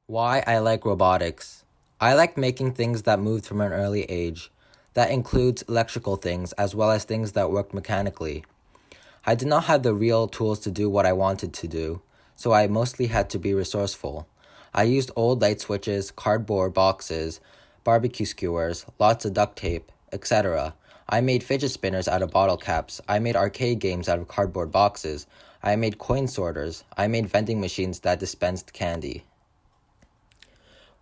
Why I like robotics. I like making things that moved from an early age. That includes electrical things as well as things that worked mechanically. I did not have the real tools to do what I wanted to do, so I mostly had to be resourceful. I used old light switches, cardboard boxes, barbecue skewers, lots of duct tape, etc. I made fidget spinners out of bottle caps. I made arcade games out of cardboard boxes. I made coin sorters. I made vending machines that dispensed candy.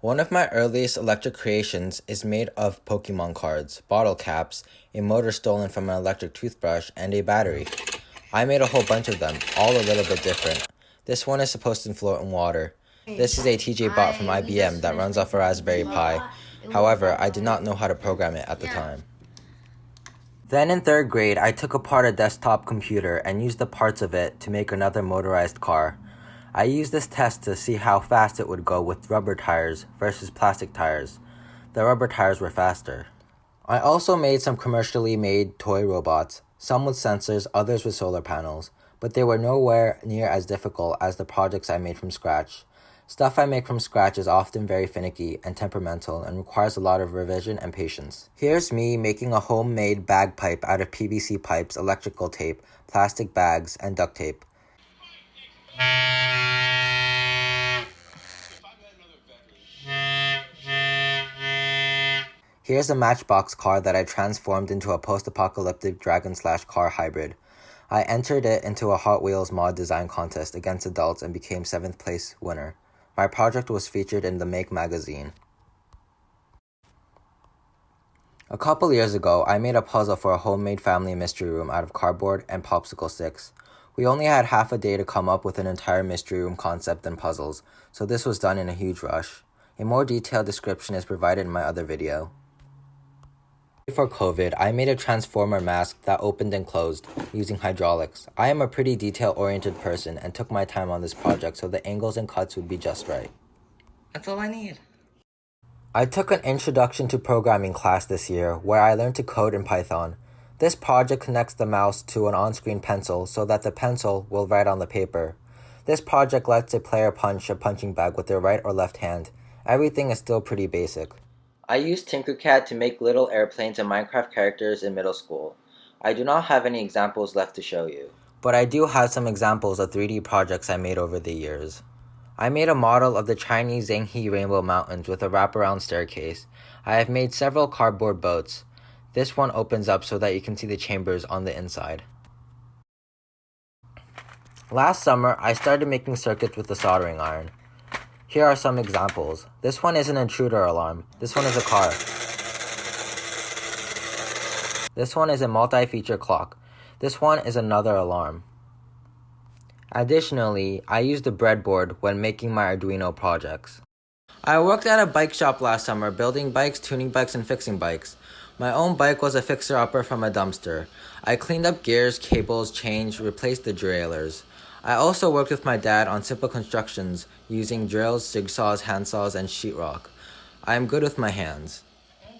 One of my earliest electric creations is made of Pokemon cards, bottle caps, a motor stolen from an electric toothbrush, and a battery. I made a whole bunch of them, all a little bit different. This one is supposed to float in water. This is a TJ bot from IBM that runs off a Raspberry Pi. However, I did not know how to program it at the time. Then in 3rd grade, I took apart a desktop computer and used the parts of it to make another motorized car. I used this test to see how fast it would go with rubber tires versus plastic tires. The rubber tires were faster. I also made some commercially made toy robots, some with sensors, others with solar panels, but they were nowhere near as difficult as the projects I made from scratch. Stuff I make from scratch is often very finicky and temperamental and requires a lot of revision and patience. Here's me making a homemade bagpipe out of PVC pipes, electrical tape, plastic bags, and duct tape. Here's a Matchbox car that I transformed into a post-apocalyptic dragon/car hybrid. I entered it into a Hot Wheels mod design contest against adults and became 7th place winner. My project was featured in the Make magazine. A couple years ago, I made a puzzle for a homemade family mystery room out of cardboard and popsicle sticks. We only had half a day to come up with an entire mystery room concept and puzzles, so this was done in a huge rush. A more detailed description is provided in my other video. Before COVID, I made a transformer mask that opened and closed using hydraulics. I am a pretty detail-oriented person and took my time on this project so the angles and cuts would be just right. That's all I need. I took an introduction to programming class this year where I learned to code in Python. This project connects the mouse to an on-screen pencil so that the pencil will write on the paper. This project lets a player punch a punching bag with their right or left hand. Everything is still pretty basic. I used Tinkercad to make little airplanes and Minecraft characters in middle school. I do not have any examples left to show you, but I do have some examples of 3D projects I made over the years. I made a model of the Chinese Zhenghe Rainbow Mountains with a wraparound staircase. I have made several cardboard boats. This one opens up so that you can see the chambers on the inside. Last summer, I started making circuits with a soldering iron. Here are some examples. This one is an intruder alarm. This one is a car. This one is a multi-feature clock. This one is another alarm. Additionally, I used a breadboard when making my Arduino projects. I worked at a bike shop last summer building bikes, tuning bikes, and fixing bikes. My own bike was a fixer-upper from a dumpster. I cleaned up gears, cables, changed, replaced the derailleurs. I also worked with my dad on simple constructions using drills, jigsaws, handsaws, and sheetrock. I am good with my hands.